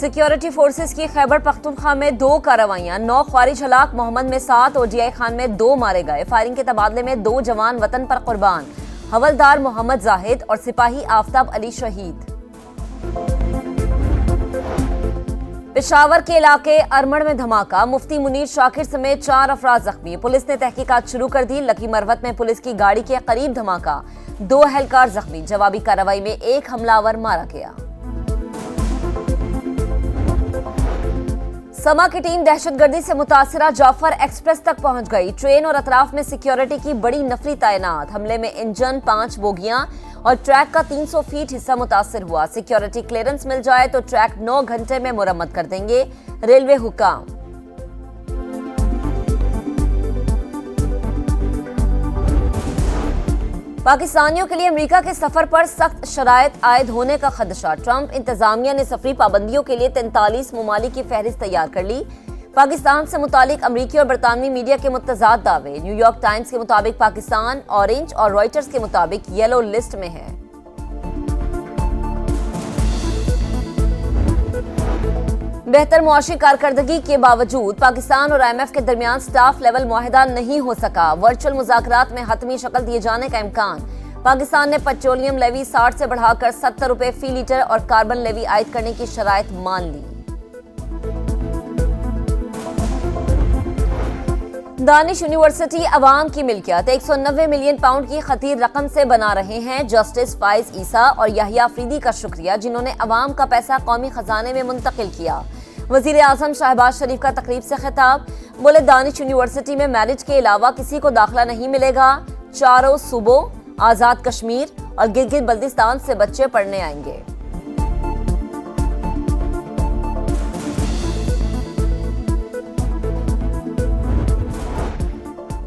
Security forces की खैबर पख्तूनख्वा में 2 कार्रवाइयां, 9 ख्वारिज हलाक, मोहम्मद में 7 और जीआई खान में 2 मारे गए। फायरिंग के तबादले में 2 जवान वतन पर कुर्बान, हवलदार मोहम्मद जाहिद और सिपाही आफताब अली शहीद। पेशावर के इलाके अरमड़ में धमाका, मुफ्ती मुनीर शाकिर समेत 4 अफराद जख्मी। पुलिस ने तहकीकात शुरू कर दी। लकी मरवत में पुलिस की गाड़ी के करीब धमाका, 2 एहलकार जख्मी। जवाबी कार्रवाई में 1 हमलावर मारा गया। समा की टीम दहशतगर्दी से मुतासिरा जाफर एक्सप्रेस तक पहुंच गई। ट्रेन और अतराफ में सिक्योरिटी की बड़ी नफरी तैनात। हमले में इंजन, 5 बोगियां और ट्रैक का 300 फीट हिस्सा मुतासिर हुआ। सिक्योरिटी क्लियरेंस मिल जाए तो ट्रैक 9 घंटे में मुरम्मत कर देंगे रेलवे हुक्काम। पाकिस्तानियों के लिए अमेरिका के सफर पर सख्त शराइत आयद होने का खदशा। ट्रंप इंतजामिया ने सफरी पाबंदियों के लिए 43 ममालिक की फहरिस्त तैयार कर ली। पाकिस्तान से मुतालिक अमरीकी और बरतानवी मीडिया के मुतजाद दावे। न्यूयॉर्क टाइम्स के मुताबिक पाकिस्तान ऑरेंज और रॉयटर्स के मुताबिक येलो लिस्ट में है। बेहतर मुआशी कारकर्दगी के बावजूद पाकिस्तान और IMF के दरमियान स्टाफ लेवल मुआहिदा नहीं हो सका। वर्चुअल मुज़ाकरात में हतमी शक्ल दिए जाने का इम्कान। पाकिस्तान ने पेट्रोलियम लेवी 60 से बढ़ाकर 70 रुपए फी लीटर और कार्बन लेवी आयद करने की शराइत मान ली। दानिश यूनिवर्सिटी अवाम की मिल्कियत 190 मिलियन पाउंड की खतीर रकम से बना रहे हैं। जस्टिस फाइज ईसा और याहिया अफरीदी का शुक्रिया, जिन्होंने अवाम का पैसा कौमी खजाने में मुंतकिल किया। वजीर आजम शहबाज शरीफ का तकरीब से खिताब, बोले दानिश यूनिवर्सिटी में मैरिज के अलावा किसी को दाखिला नहीं मिलेगा। चारों सूबों, आजाद कश्मीर और गिलगित बल्तिस्तान से बच्चे पढ़ने आएंगे।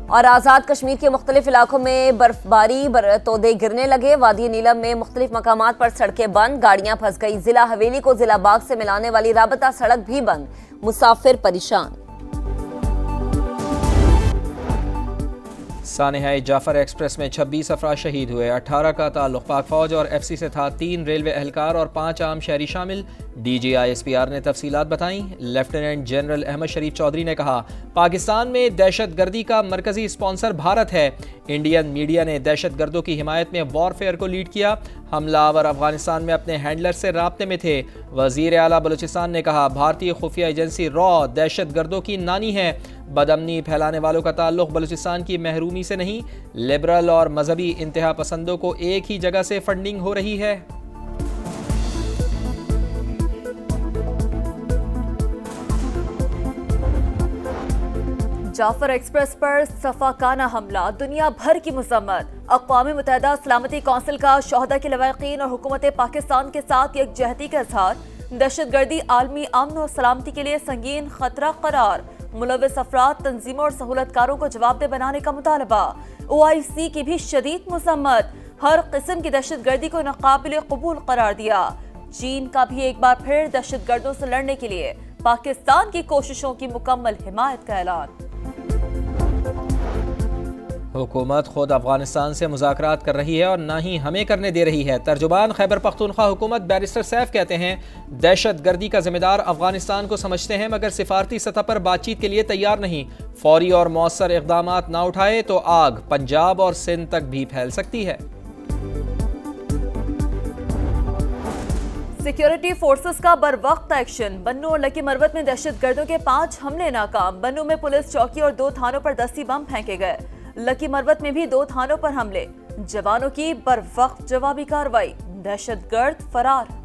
और आज़ाद कश्मीर के मुख्तलिफ इलाकों में बर्फबारी, तोदे गिरने लगे। वादी नीलम में मुख्तलिफ मकामात पर सड़कें बंद, गाड़ियां फंस गई। जिला हवेली को जिला बाग से मिलाने वाली राबता सड़क भी बंद, मुसाफिर परेशान। सानेहाई जाफर एक्सप्रेस में 26 अफराद शहीद हुए। 18 का ताल्लुक पाक फौज और FC से था। 3 रेलवे एहलकार और 5 आम शहरी शामिल। DGI-SPR ने तफसीलात बताईं। लेफ्टिनेंट जनरल अहमद शरीफ चौधरी ने कहा, पाकिस्तान में दहशत गर्दी का मरकजी स्पॉन्सर भारत है। इंडियन मीडिया ने दहशत गर्दों की हिमायत में वॉरफेयर को लीड किया। हमलावर अफगानिस्तान में अपने हैंडलर से राब्ते में थे। वजीर आला बलूचिस्तान ने कहा, भारतीय खुफिया एजेंसी रॉ दहशत गर्दों की नानी है। बदअमनी फैलाने वालों का ताल्लुक बलूचिस्तान की महरूमी से नहीं, लिबरल और मजहबी इंतहा पसंदों को एक ही जगह से फंडिंग हो रही है। जाफर एक्सप्रेस पर सफाकाना हमला, दुनिया भर की मजम्मत। अक़वाम मुत्तहिदा सलामती कौंसिल का शोहदा के लवाक़ीन और हुकूमत पाकिस्तान के साथ यकजहती का इज़हार। दहशतगर्दी आलमी अमन और सलामती के लिए संगीन खतरा करार। मुलव्विस अफराद, तंजीमों और सहूलतकारों को जवाबदेह बनाने का मुतालबा। OIC की भी शदीद मजम्मत। हर किस्म की दहशतगर्दी को नाकाबिल कबूल करार दिया। चीन का भी एक बार फिर दहशतगर्दों से लड़ने के लिए पाकिस्तान की कोशिशों की मुकम्मल हिमायत का ऐलान। हुकूमत खुद अफगानिस्तान से मुज़ाकरात कर रही है और ना ही हमें करने दे रही है। तर्जुमान खैबर पख्तूनख्वा हुकूमत बैरिस्टर सैफ कहते हैं, दहशत गर्दी का जिम्मेदार अफगानिस्तान को समझते हैं, मगर सिफारती सतह पर बातचीत के लिए तैयार नहीं। फौरी और मौसर इक़दामात ना उठाए तो आग पंजाब और सिंध तक भी फैल सकती है। सिक्योरिटी फोर्सेस का बरवक्त एक्शन। बन्नू और लकी मरवत में दहशतगर्दों के 5 हमले नाकाम। बन्नू में पुलिस चौकी और 2 थानों पर 10 बम फेंके गए। लकी मरवत में भी 2 थानों पर हमले। जवानों की बरवक्त जवाबी कार्रवाई। दहशतगर्द फरार।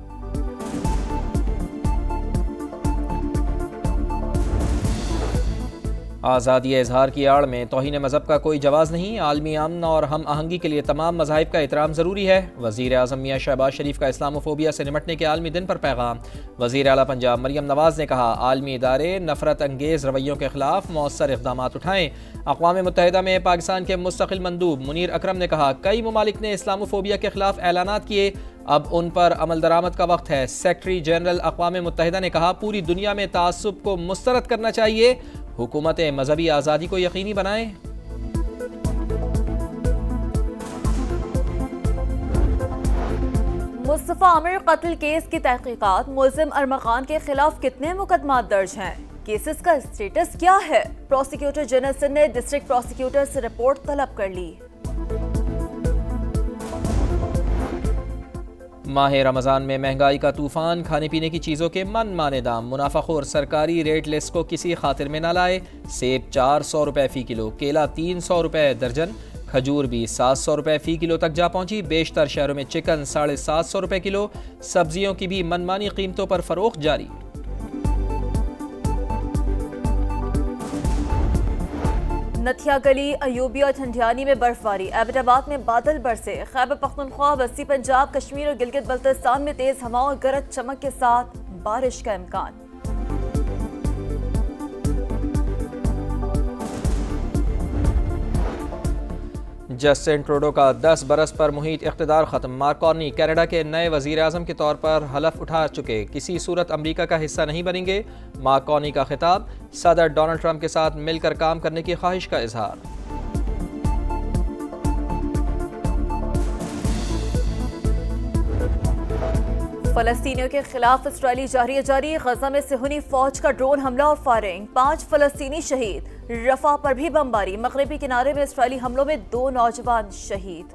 आज़ादी इजहार की आड़ में तौहीन मज़हब का कोई जवाज़ नहीं। आलमी अमन और हम आहंगी के लिए तमाम मज़ाहिब का एहतराम ज़रूरी है। वज़ीर आज़म मियां शहबाज शरीफ का इस्लामोफोबिया से निमटने के आलमी दिन पर पैगाम। वज़ीर आला पंजाब मरियम नवाज़ ने कहा, आलमी इदारे नफ़रत अंगेज़ रवैयों के खिलाफ मौसर इक़दामात उठाएँ। अक़वाम मुत्तहिदा में पाकिस्तान के मुस्तक़िल मंदूब मुनीर अकरम ने कहा, कई ममालिक ने इस्लामोफोबिया के खिलाफ ऐलानात किए, अब उन पर अमल दरामद का वक्त है। सेक्रेटरी जनरल अक़वाम मुत्तहिदा ने कहा, पूरी दुनिया में तासुब को मुस्तरद करना चाहिए। हुकूमतें मजहबी आज़ादी को यकीनी बनाएं। مصطفیٰ عامر قتل کیس کی تحقیقات، ملزم ارمغان کے خلاف کتنے مقدمات درج ہیں؟ کیسز کا اسٹیٹس کیا ہے؟ پروسیکیوٹر جنرل سندھ نے ڈسٹرکٹ پروسیکیوٹر سے رپورٹ طلب کر لی۔ ماہ رمضان میں مہنگائی کا طوفان، کھانے پینے کی چیزوں کے من مانے دام، منافع خور سرکاری ریٹ لسٹ کو کسی خاطر میں نہ لائے۔ سیب 400 روپے فی کلو، کیلا 300 روپے درجن، کھجور بھی 700 روپے فی کلو تک جا پہنچی۔ بیشتر شہروں میں چکن 750 روپے کلو، سبزیوں کی بھی منمانی قیمتوں پر فروخت جاری۔ نتھیا گلی، ایوبی اور ٹھنڈیانی میں برف باری، ایبٹ آباد میں بادل برسے، خیبر پختونخوا، وسطی پنجاب، کشمیر اور گلگت بلتستان میں تیز ہواؤں اور گرج چمک کے ساتھ بارش کا امکان۔ جسٹن ٹروڈو کا 10 برس پر محیط اقتدار ختم، مارک کارنی کینیڈا کے نئے وزیر اعظم کے طور پر حلف اٹھا چکے، کسی صورت امریکہ کا حصہ نہیں بنیں گے۔ مارک کارنی کا خطاب، صدر ڈونلڈ ٹرمپ کے ساتھ مل کر کام کرنے کی خواہش کا اظہار۔ فلسطینیوں کے خلاف اسرائیلی جاری غزہ میں صہیونی فوج کا ڈرون حملہ اور فائرنگ، 5 فلسطینی شہید۔ رفح پر بھی بمباری، مغربی کنارے میں اسرائیلی حملوں میں 2 نوجوان شہید۔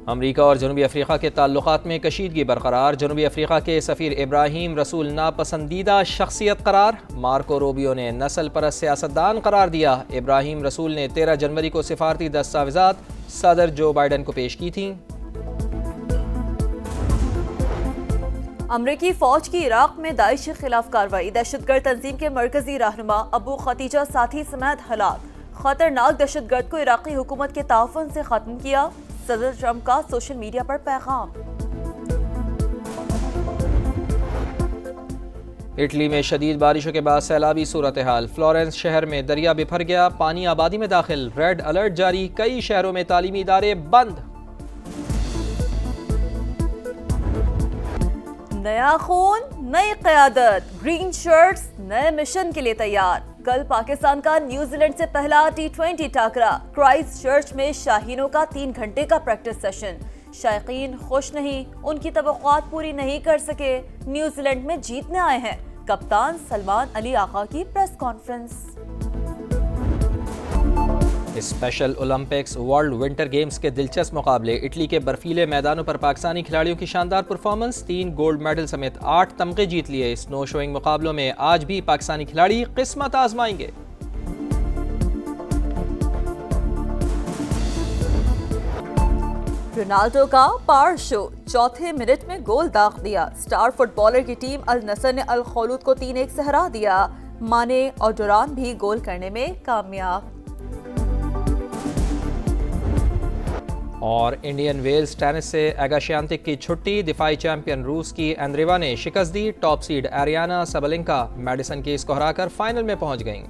امریکہ اور جنوبی افریقہ کے تعلقات میں کشیدگی برقرار، جنوبی افریقہ کے سفیر ابراہیم رسول ناپسندیدہ شخصیت قرار، مارکو روبیو نے نسل پرست سیاستدان قرار دیا۔ ابراہیم رسول نے 13 جنوری کو سفارتی دستاویزات صدر جو بائیڈن کو پیش کی تھیں۔ امریکی فوج کی عراق میں داعش کے خلاف کارروائی، دہشت گرد تنظیم کے مرکزی رہنما ابو ختیجہ ساتھی سمیت ہلاک، خطرناک دہشت گرد کو عراقی حکومت کے تعاون سے ختم کیا، صدر ٹرمپ کا سوشل میڈیا پر پیغام۔ اٹلی میں شدید بارشوں کے بعد سیلابی صورتحال، فلورنس شہر میں دریا بپھر گیا، پانی آبادی میں داخل، ریڈ الرٹ جاری، کئی شہروں میں تعلیمی ادارے بند۔ نیا خون، نئی قیادت، گرین شرٹس نئے مشن کے لیے تیار۔ کل پاکستان کا نیوزی لینڈ سے پہلا T20 ٹاکرا، کرائسٹ چرچ میں شاہینوں کا 3 گھنٹے کا پریکٹس سیشن۔ شائقین خوش نہیں، ان کی توقعات پوری نہیں کر سکے، نیوزی لینڈ میں جیتنے آئے ہیں۔ کپتان سلمان علی آقا کی press conference. Special Olympics world winter games کے دلچسپ مقابلے، اٹلی کے برفیلے میدانوں پر پاکستانی کھلاڑیوں کی شاندار پرفارمنس، 3 گولڈ میڈل سمیت 8 تمغے جیت لیے۔ سنو شوئنگ مقابلوں میں آج بھی پاکستانی کھلاڑی قسمت آزمائیں گے۔ رونالڈو کا پار شو، چوتھے منٹ میں گول داغ دیا، سٹار فٹ بالر کی ٹیم النصر نے الخولود کو 3-1 سے ہرا دیا، مانے اور ڈوران بھی گول کرنے میں کامیاب۔ اور انڈین ویلز ٹینس سے ایگا شیانتک کی چھٹی، دفاعی چیمپئن روس کی اندریوا نے شکست دی، ٹاپ سیڈ ایریانا سبلنکا میڈیسن کیس کو ہرا کر فائنل میں پہنچ گئیں۔